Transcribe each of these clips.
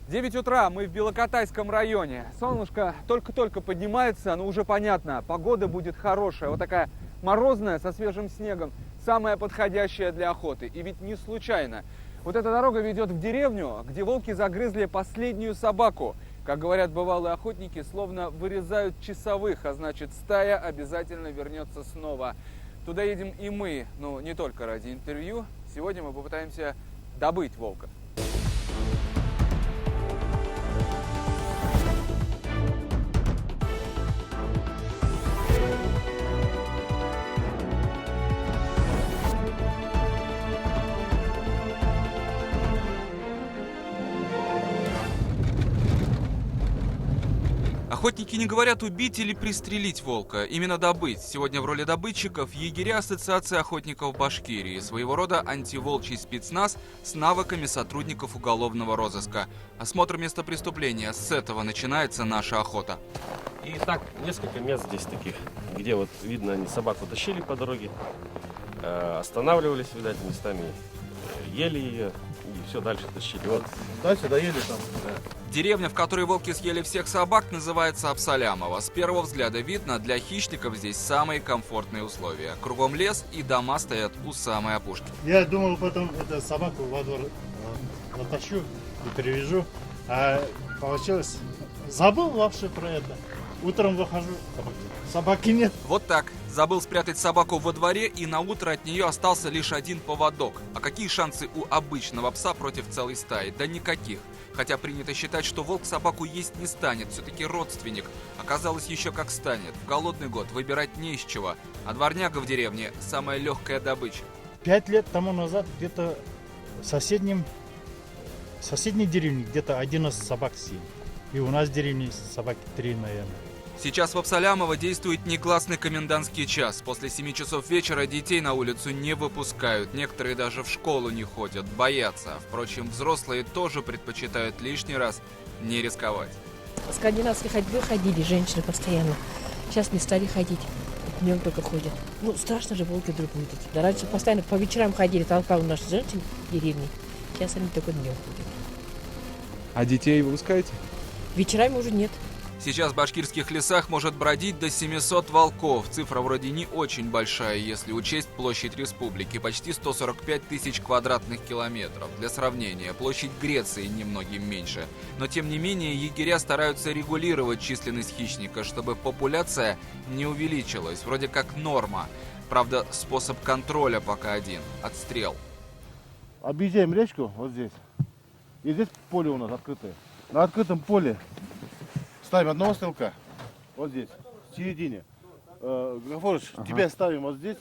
9 утра, мы в Белокатайском районе. Солнышко только-только поднимается, но уже понятно, погода будет хорошая. Вот такая морозная, со свежим снегом, самая подходящая для охоты. И ведь не случайно. Вот эта дорога ведет в деревню, где волки загрызли последнюю собаку. Как говорят бывалые охотники, словно вырезают часовых, а значит, стая обязательно вернется снова. Туда едем и мы, но не только ради интервью. Сегодня мы попытаемся добыть волка. Охотники не говорят убить или пристрелить волка, именно добыть. Сегодня в роли добытчиков егеря Ассоциации охотников Башкирии, своего рода антиволчий спецназ с навыками сотрудников уголовного розыска. Осмотр места преступления, с этого начинается наша охота. И так, несколько мест здесь таких, где вот видно, они собаку тащили по дороге, останавливались, видать, местами, ели ее и все дальше тащили. Вот дальше доели там. Да. Деревня, в которой волки съели всех собак, называется Абсалямово. С первого взгляда видно, для хищников здесь самые комфортные условия. Кругом лес и дома стоят у самой опушки. Я думал потом эту собаку во двор натащу и перевяжу, а получилось, забыл вообще про это. Утром выхожу, собаки нет. Вот так. Забыл спрятать собаку во дворе, и на утро от нее остался лишь один поводок. А какие шансы у обычного пса против целой стаи? Да никаких. Хотя принято считать, что волк собаку есть не станет, все-таки родственник. Оказалось, еще как станет. В голодный год выбирать не из чего. А дворняга в деревне – самая легкая добыча. 5 лет тому назад где-то в соседней деревне где-то 11 собак съели. И у нас в деревне собаки 3, наверное. Сейчас в Абсалямово действует негласный комендантский час. После 7 часов вечера детей на улицу не выпускают. Некоторые даже в школу не ходят, боятся. Впрочем, взрослые тоже предпочитают лишний раз не рисковать. В скандинавской ходьбе ходили женщины постоянно. Сейчас не стали ходить. Днем только ходят. Ну, страшно же, волки вдруг выйдут. Да раньше постоянно по вечерам ходили, толпа у нас женщин в деревне. Сейчас они только днем ходят. А детей выпускаете? Вечерами уже нет. Сейчас в башкирских лесах может бродить до 700 волков. Цифра вроде не очень большая, если учесть площадь республики. Почти 145 тысяч квадратных километров. Для сравнения, площадь Греции немногим меньше. Но тем не менее, егеря стараются регулировать численность хищника, чтобы популяция не увеличилась. Вроде как норма. Правда, способ контроля пока один – отстрел. Объезжаем речку вот здесь. И здесь поле у нас открытое. На открытом поле ставим одного стрелка, вот здесь, в середине. Гафорыч, тебя ставим вот здесь.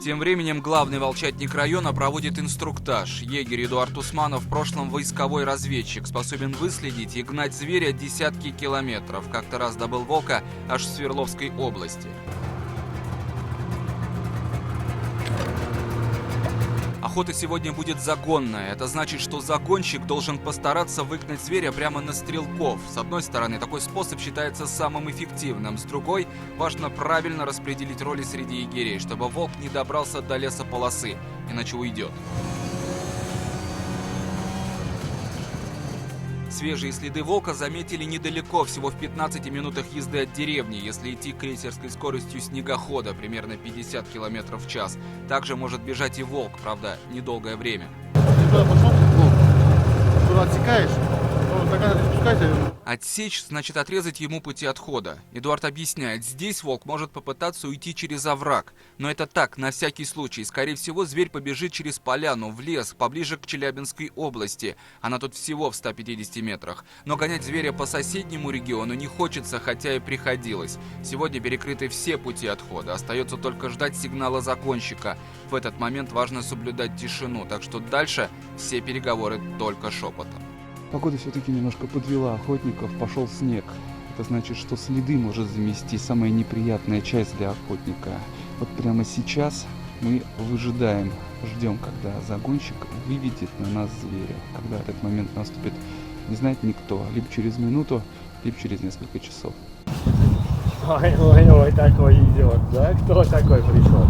Тем временем главный волчатник района проводит инструктаж. Егерь Эдуард Усманов в прошлом войсковой разведчик, способен выследить и гнать зверя десятки километров. Как-то раз добыл волка аж в Свердловской области. Охота сегодня будет загонная. Это значит, что загонщик должен постараться выгнать зверя прямо на стрелков. С одной стороны, такой способ считается самым эффективным. С другой, важно правильно распределить роли среди егерей, чтобы волк не добрался до лесополосы, иначе уйдет. Свежие следы волка заметили недалеко, всего в 15 минутах езды от деревни, если идти крейсерской скоростью снегохода, примерно 50 км в час. Также может бежать и волк, правда, недолгое время. Ты туда пошел, туда отсекаешь, Отсечь значит отрезать ему пути отхода. Эдуард объясняет, здесь волк может попытаться уйти через овраг. Но это так, на всякий случай. Скорее всего, зверь побежит через поляну, в лес, поближе к Челябинской области. Она тут всего в 150 метрах. Но гонять зверя по соседнему региону не хочется, хотя и приходилось. Сегодня перекрыты все пути отхода. Остается только ждать сигнала загонщика. В этот момент важно соблюдать тишину, так что дальше все переговоры только шепотом. Погода все-таки немножко подвела охотников, пошел снег. Это значит, что следы может замести самая неприятная часть для охотника. Вот прямо сейчас мы выжидаем, ждем, когда загонщик выведет на нас зверя. Когда этот момент наступит, не знает никто. Либо через минуту, либо через несколько часов. Ой, такой идет, да? Кто такой пришел?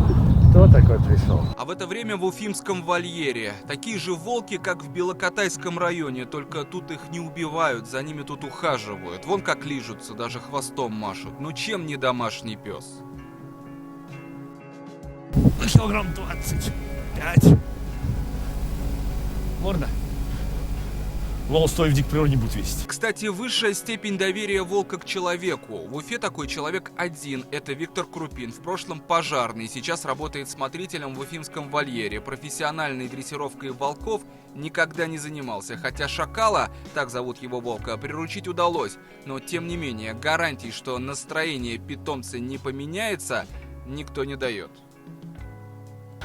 Кто такой пришел? А в это время в Уфимском вольере такие же волки, как в Белокатайском районе, только тут их не убивают, за ними тут ухаживают. Вон как лижутся, даже хвостом машут. Ну чем не домашний пес? Килограмм 25. Можно? Волк стой в дикой природе не будет весить. Кстати, высшая степень доверия волка к человеку. В Уфе такой человек один. Это Виктор Крупин. В прошлом пожарный. Сейчас работает смотрителем в Уфимском вольере. Профессиональной дрессировкой волков никогда не занимался. Хотя шакала, так зовут его волка, приручить удалось. Но тем не менее, гарантий, что настроение питомца не поменяется, никто не дает.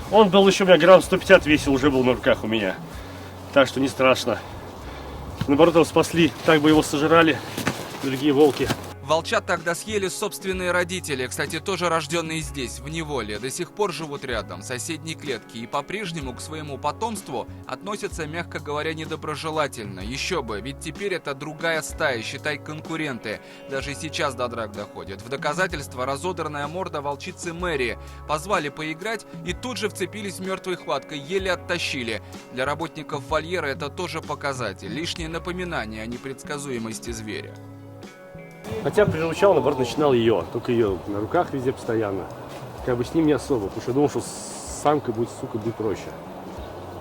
Он был еще, у меня грамм 150 весил, уже был на руках у меня. Так что не страшно. Наоборот, его спасли, так бы его сожрали другие волки. Волчат тогда съели собственные родители, кстати, тоже рожденные здесь, в неволе. До сих пор живут рядом, в соседней клетке. И по-прежнему к своему потомству относятся, мягко говоря, недоброжелательно. Еще бы, ведь теперь это другая стая, считай, конкуренты. Даже сейчас до драк доходит. В доказательство разодранная морда волчицы Мэри. Позвали поиграть и тут же вцепились мертвой хваткой, еле оттащили. Для работников вольера это тоже показатель. Лишнее напоминание о непредсказуемости зверя. Хотя приручал, наоборот, начинал ее. Только ее на руках везде постоянно. Как бы с ним не особо. Потому что я думал, что с самкой будет, сука, будет проще.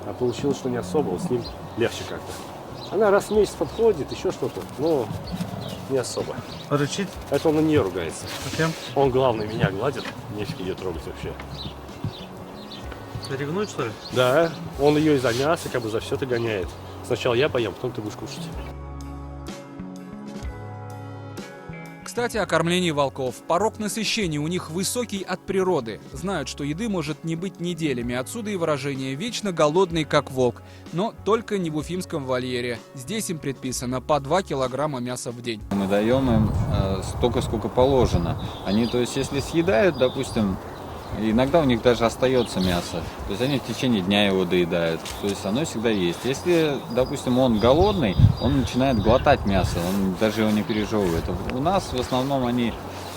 А получилось, что не особо. Вот с ним легче как-то. Она раз в месяц подходит, еще что-то. Но не особо. Рычит? Это он на нее ругается. Зачем? Он, главное, меня гладит. Нефиг ее трогать вообще. Ревнует, что ли? Да, он ее и за мясо, как бы за все это гоняет. Сначала я поем, потом ты будешь кушать. Кстати, о кормлении волков. Порог насыщения у них высокий от природы. Знают, что еды может не быть неделями. Отсюда и выражение «вечно голодный, как волк». Но только не в Уфимском вольере. Здесь им предписано по 2 килограмма мяса в день. Мы даем им столько, сколько положено. Они, то есть, если съедают, допустим, иногда у них даже остается мясо. То есть они в течение дня его доедают. То есть оно всегда есть. Если, допустим, он голодный, он начинает глотать мясо, он даже его не пережевывает. У нас в основном они,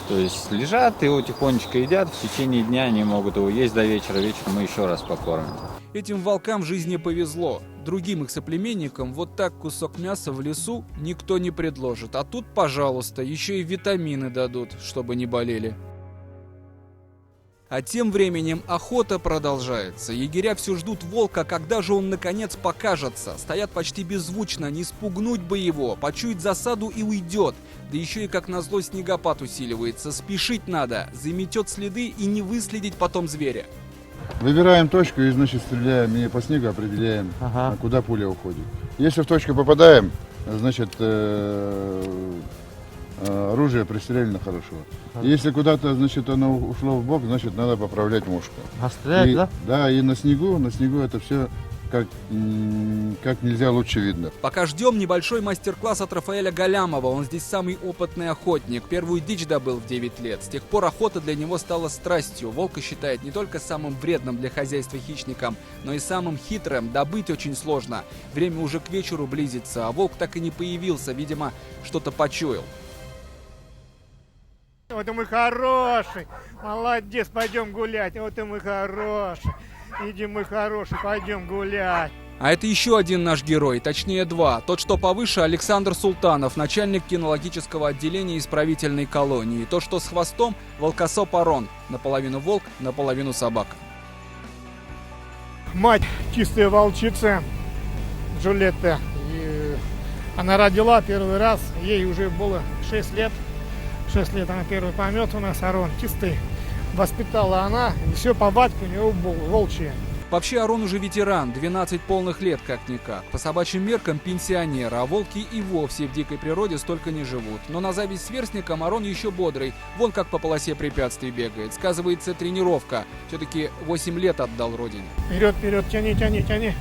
то есть, лежат, его тихонечко едят, в течение дня они могут его есть до вечера. Вечером мы еще раз покормим. Этим волкам в жизни повезло. Другим их соплеменникам вот так кусок мяса в лесу никто не предложит. А тут, пожалуйста, еще и витамины дадут, чтобы не болели. А тем временем охота продолжается. Егеря все ждут волка, когда же он наконец покажется. Стоят почти беззвучно, не спугнуть бы его, почует засаду и уйдет. Да еще и как назло снегопад усиливается, спешить надо, заметет следы и не выследить потом зверя. Выбираем точку и, значит, стреляем, и по снегу определяем, куда пуля уходит. Если в точку попадаем, значит, оружие пристрелено хорошо. Если куда-то, значит, оно ушло в бок, значит, надо поправлять мушку. А стрелять, да? Да, и на снегу это все как нельзя лучше видно. Пока ждем небольшой мастер-класс от Рафаэля Галямова. Он здесь самый опытный охотник. Первую дичь добыл в 9 лет. С тех пор охота для него стала страстью. Волка считает не только самым вредным для хозяйства хищником, но и самым хитрым. Добыть очень сложно. Время уже к вечеру близится, а волк так и не появился. Видимо, что-то почуял. Вот и мы хороший, молодец, пойдем гулять, вот и мы хороший, иди мы хороший, пойдем гулять. А это еще один наш герой, точнее 2. Тот, что повыше, Александр Султанов, начальник кинологического отделения исправительной колонии. Тот, что с хвостом, волкосоп Арон, наполовину волк, наполовину собака. Мать чистая волчица, Джульетта, и она родила первый раз, ей уже было 6 лет. 6 лет она первый помет у нас, Арон, чистый. Воспитала она, и все по батьку у него волчье. Вообще Арон уже ветеран, 12 полных лет как-никак. По собачьим меркам пенсионер, а волки и вовсе в дикой природе столько не живут. Но на зависть сверстникам Арон еще бодрый. Вон как по полосе препятствий бегает. Сказывается тренировка. Все-таки 8 лет отдал родине. Вперед, вперед, тяни, тяни, тяни.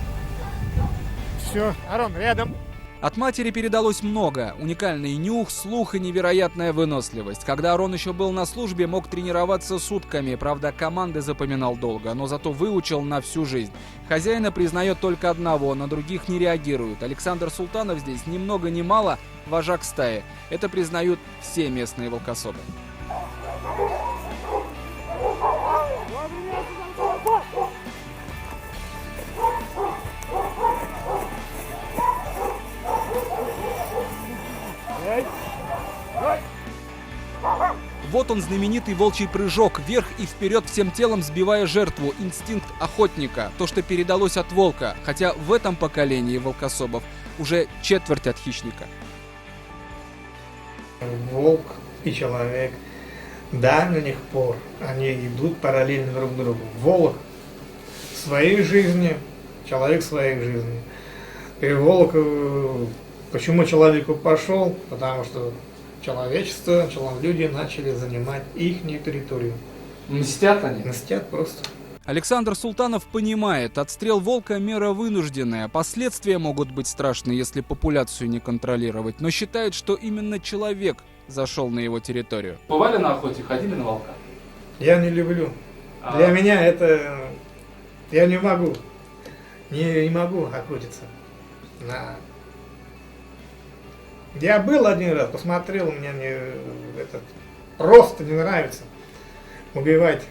Все, Арон рядом. От матери передалось много. Уникальный нюх, слух и невероятная выносливость. Когда Арон еще был на службе, мог тренироваться сутками. Правда, команды запоминал долго, но зато выучил на всю жизнь. Хозяина признает только одного, на других не реагирует. Александр Султанов здесь ни много ни мало вожак стаи. Это признают все местные волкособы. Вот он, знаменитый волчий прыжок, вверх и вперед всем телом сбивая жертву, инстинкт охотника, то, что передалось от волка, хотя в этом поколении волкособов уже четверть от хищника. Волк и человек до давних пор, они идут параллельно друг другу. Волк в своей жизни, человек в своей жизни. И волк, почему человеку пошел? Потому что человечество, люди начали занимать их территорию. Мстят они? Мстят просто. Александр Султанов понимает, отстрел волка – мера вынужденная, последствия могут быть страшны, если популяцию не контролировать, но считает, что именно человек зашел на его территорию. Бывали на охоте, ходили на волка? Я не люблю. Для меня это... Я не могу. Не могу охотиться. Я был один раз, посмотрел, мне просто не нравится убивать.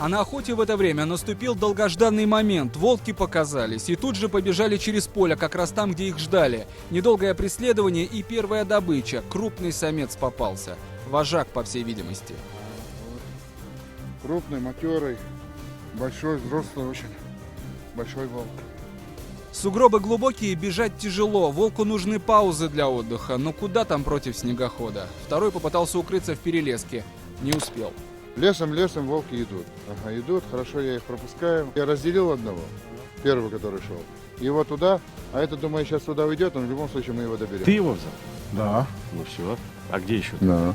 А на охоте в это время наступил долгожданный момент. Волки показались и тут же побежали через поле, как раз там, где их ждали. Недолгое преследование и первая добыча. Крупный самец попался. Вожак, по всей видимости. Крупный, матерый, большой, взрослый очень. Большой волк. Сугробы глубокие, бежать тяжело. Волку нужны паузы для отдыха. Но куда там против снегохода? Второй попытался укрыться в перелеске. Не успел. Лесом волки идут. Ага, идут, хорошо, я их пропускаю. Я разделил одного, первого, который шел. Его туда, а этот, думаю, сейчас туда уйдет, но в любом случае мы его доберем. Ты его взял? Да. Ну все. А где еще? Да.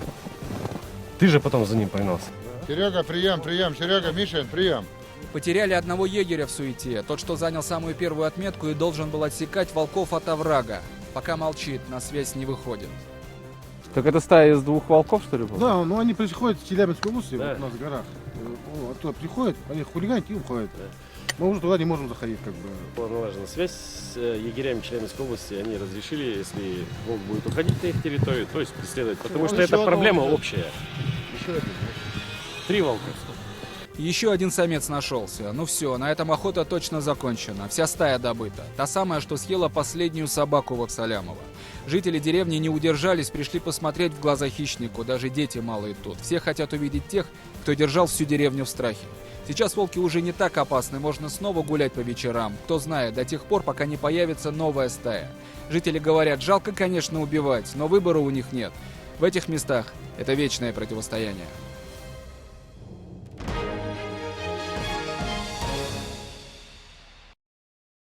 Ты же потом за ним погнался. Серега, прием, Серега, Мишин, прием. Потеряли одного егеря в суете. Тот, что занял самую первую отметку и должен был отсекать волков от оврага. Пока молчит, на связь не выходит. Так это стая из двух волков, что ли, была? Да, ну они приходят в Челябинской области, Да. вот у нас в горах. Оттуда приходят, они хулиганят и уходят. Мы уже туда не можем заходить, как бы. Была налажена связь с егерями Челябинской области. Они разрешили, если волк будет уходить на их территорию, то есть преследовать. Потому что это проблема общая. Еще один. 3 волка. Еще один самец нашелся. Ну все, на этом охота точно закончена. Вся стая добыта. Та самая, что съела последнюю собаку Ваксалямова. Жители деревни не удержались, пришли посмотреть в глаза хищнику. Даже дети малые тут. Все хотят увидеть тех, кто держал всю деревню в страхе. Сейчас волки уже не так опасны, можно снова гулять по вечерам. Кто знает, до тех пор, пока не появится новая стая. Жители говорят, жалко, конечно, убивать, но выбора у них нет. В этих местах это вечное противостояние.